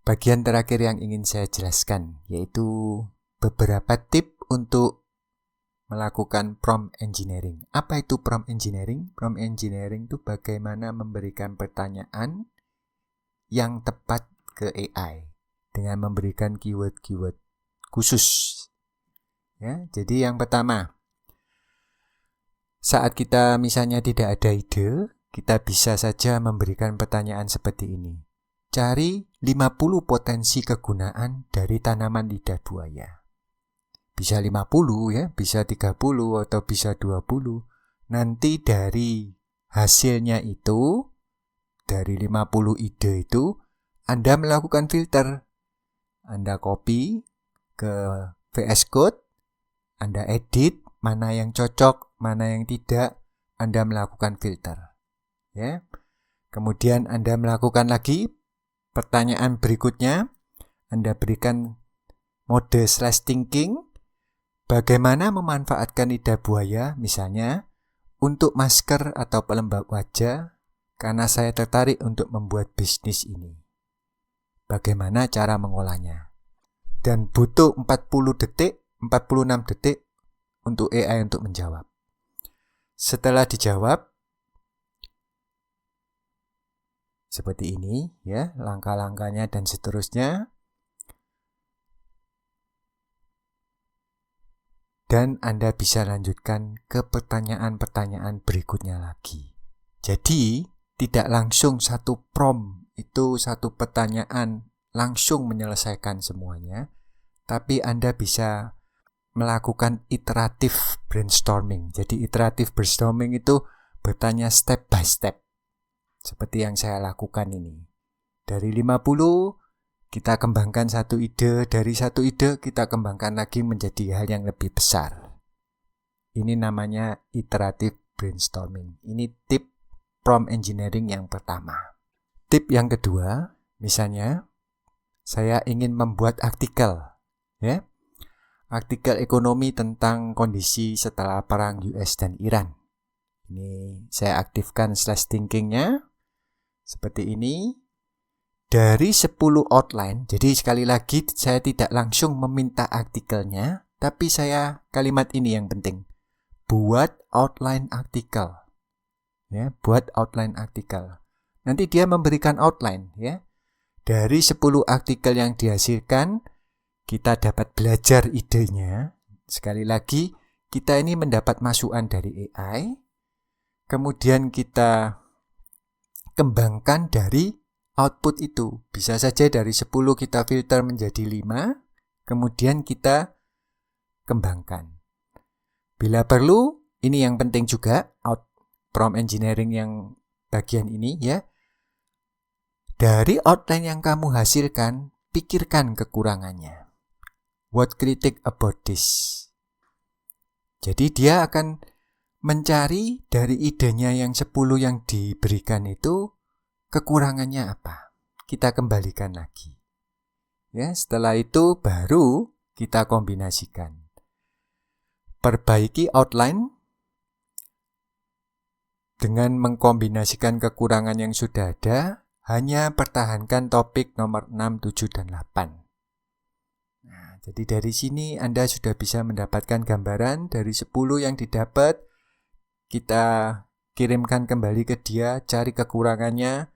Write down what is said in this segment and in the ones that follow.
bagian terakhir yang ingin saya jelaskan, yaitu beberapa tip untuk melakukan prompt engineering. Apa itu prompt engineering? Prompt engineering itu bagaimana memberikan pertanyaan yang tepat ke AI dengan memberikan keyword-keyword khusus. Ya, jadi yang pertama, saat kita misalnya tidak ada ide, kita bisa saja memberikan pertanyaan seperti ini. Cari 50 potensi kegunaan dari tanaman lidah buaya. Bisa 50 ya, bisa 30 atau bisa 20. Nanti dari hasilnya itu, dari 50 ide itu, Anda melakukan filter. Anda copy ke VS Code, Anda edit, mana yang cocok, mana yang tidak, Anda melakukan filter. Ya. Kemudian Anda melakukan lagi pertanyaan berikutnya, Anda berikan mode /thinking, bagaimana memanfaatkan lidah buaya misalnya untuk masker atau pelembab wajah karena saya tertarik untuk membuat bisnis ini. Bagaimana cara mengolahnya? Dan butuh 46 detik untuk AI untuk menjawab. Setelah dijawab, seperti ini ya, langkah-langkahnya dan seterusnya. Dan Anda bisa lanjutkan ke pertanyaan-pertanyaan berikutnya lagi. Jadi, tidak langsung satu prompt itu satu pertanyaan langsung menyelesaikan semuanya, tapi Anda bisa melakukan iteratif brainstorming. Jadi iteratif brainstorming itu bertanya step by step. Seperti yang saya lakukan ini. Dari 50, kita kembangkan satu ide, dari satu ide kita kembangkan lagi menjadi hal yang lebih besar. Ini namanya iteratif brainstorming. Ini tip prompt engineering yang pertama. Tip yang kedua, misalnya saya ingin membuat artikel, ya. Artikel ekonomi tentang kondisi setelah perang US dan Iran. Ini saya aktifkan /thinkingnya seperti ini. Dari 10 outline, jadi sekali lagi saya tidak langsung meminta artikelnya, tapi saya kalimat ini yang penting. Buat outline artikel. Ya, buat outline artikel. Nanti dia memberikan outline, ya. Dari 10 artikel yang dihasilkan, kita dapat belajar idenya. Sekali lagi, kita ini mendapat masukan dari AI. Kemudian kita kembangkan dari output itu. Bisa saja dari 10 kita filter menjadi 5, kemudian kita kembangkan. Bila perlu, ini yang penting juga, prompt engineering yang bagian ini ya. Dari outline yang kamu hasilkan, pikirkan kekurangannya. What critique about this? Jadi dia akan mencari dari idenya yang 10 yang diberikan itu, kekurangannya apa? Kita kembalikan lagi. Ya, setelah itu baru kita kombinasikan. Perbaiki outline dengan mengkombinasikan kekurangan yang sudah ada, hanya pertahankan topik nomor 6, 7, dan 8. Nah, jadi dari sini Anda sudah bisa mendapatkan gambaran dari 10 yang didapat, kita kirimkan kembali ke dia, cari kekurangannya,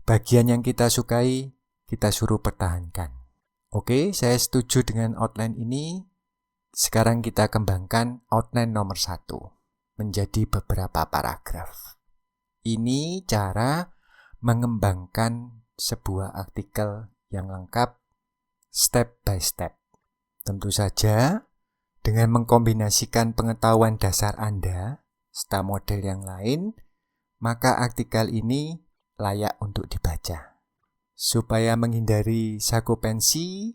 bagian yang kita sukai, kita suruh pertahankan. Oke, saya setuju dengan outline ini. Sekarang kita kembangkan outline nomor 1 menjadi beberapa paragraf. Ini cara mengembangkan sebuah artikel yang lengkap step by step. Tentu saja dengan mengkombinasikan pengetahuan dasar Anda serta model yang lain, maka artikel ini layak untuk dibaca. Supaya menghindari sakupensi,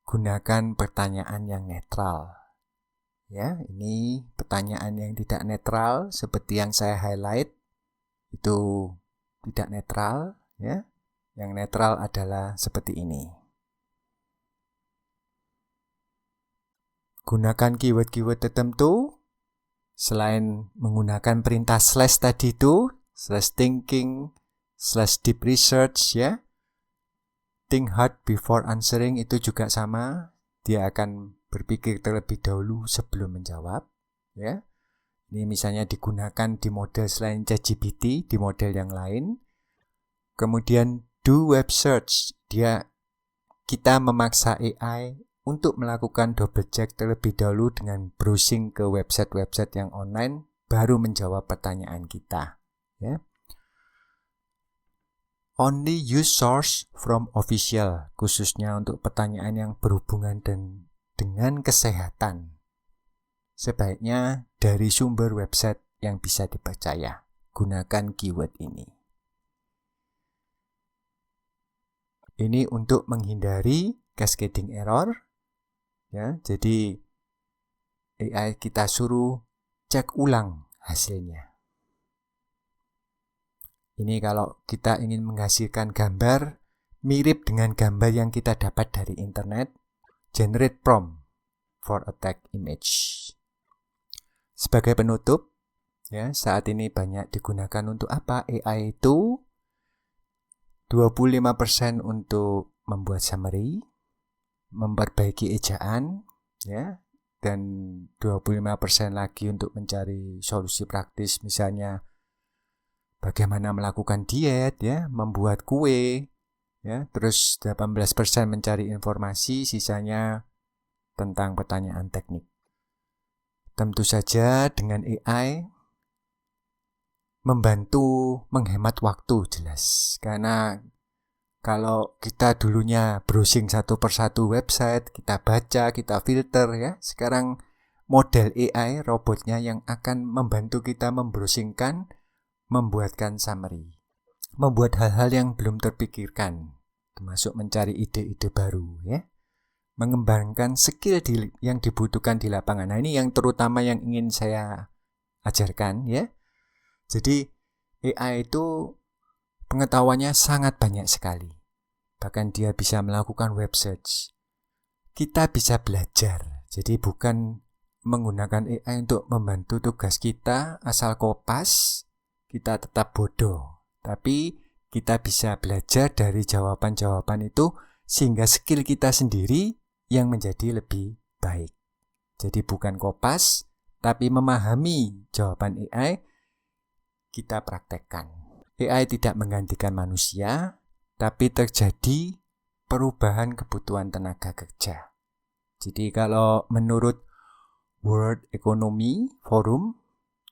gunakan pertanyaan yang netral. Ya, ini pertanyaan yang tidak netral seperti yang saya highlight itu tidak netral, ya. Yang netral adalah seperti ini. Gunakan keyword-keyword tertentu selain menggunakan perintah slash tadi itu, /thinking, /deep research ya. think hard before answering itu juga sama. Dia akan berpikir terlebih dahulu sebelum menjawab. Ya. Ini misalnya digunakan di model selain ChatGPT, di model yang lain. Kemudian do web search. Kita memaksa AI untuk melakukan double check terlebih dahulu dengan browsing ke website-website yang online, baru menjawab pertanyaan kita. Ya. Only use source from official, khususnya untuk pertanyaan yang berhubungan dengan kesehatan. Sebaiknya dari sumber website yang bisa dipercaya. Gunakan keyword ini. Ini untuk menghindari cascading error. Ya, jadi AI kita suruh cek ulang hasilnya. Ini kalau kita ingin menghasilkan gambar mirip dengan gambar yang kita dapat dari internet, generate prompt for a tag image. Sebagai penutup, ya, saat ini banyak digunakan untuk apa? AI itu 25% untuk membuat summary, memperbaiki ejaan, ya, dan 25% lagi untuk mencari solusi praktis, misalnya bagaimana melakukan diet, ya, membuat kue, ya, terus 18% mencari informasi, sisanya tentang pertanyaan teknik. Tentu saja dengan AI membantu menghemat waktu jelas. Karena kalau kita dulunya browsing satu persatu website, kita baca, kita filter, ya. Sekarang model AI, robotnya yang akan membantu kita membrowsingkan, membuatkan summary, membuat hal-hal yang belum terpikirkan, termasuk mencari ide-ide baru, ya, mengembangkan skill yang dibutuhkan di lapangan. Nah, ini yang terutama yang ingin saya ajarkan, ya. Jadi AI itu pengetahuannya sangat banyak sekali. Bahkan dia bisa melakukan web search. Kita bisa belajar. Jadi bukan menggunakan AI untuk membantu tugas kita asal kopas, kita tetap bodoh. Tapi kita bisa belajar dari jawaban-jawaban itu sehingga skill kita sendiri yang menjadi lebih baik. Jadi bukan kopas, tapi memahami jawaban AI, kita praktekkan. AI tidak menggantikan manusia, tapi terjadi perubahan kebutuhan tenaga kerja. Jadi kalau menurut World Economy Forum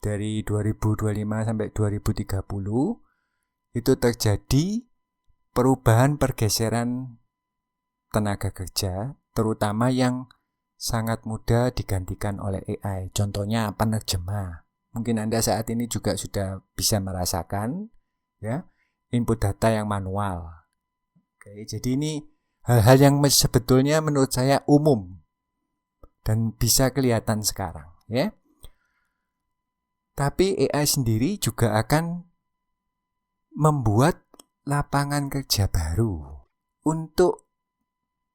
dari 2025 sampai 2030 itu terjadi perubahan pergeseran tenaga kerja, terutama yang sangat mudah digantikan oleh AI. Contohnya penerjemah. Mungkin Anda saat ini juga sudah bisa merasakan, ya, input data yang manual. Oke, jadi ini hal-hal yang sebetulnya menurut saya umum dan bisa kelihatan sekarang, ya. Tapi AI sendiri juga akan membuat lapangan kerja baru untuk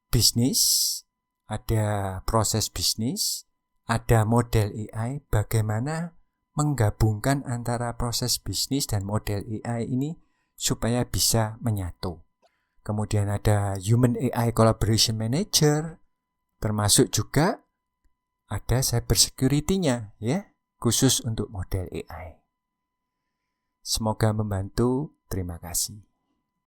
bisnis. Ada proses bisnis, ada model AI, bagaimana menggabungkan antara proses bisnis dan model AI ini supaya bisa menyatu. Kemudian ada Human AI Collaboration Manager, termasuk juga ada cyber security-nya, ya, khusus untuk model AI. Semoga membantu. Terima kasih.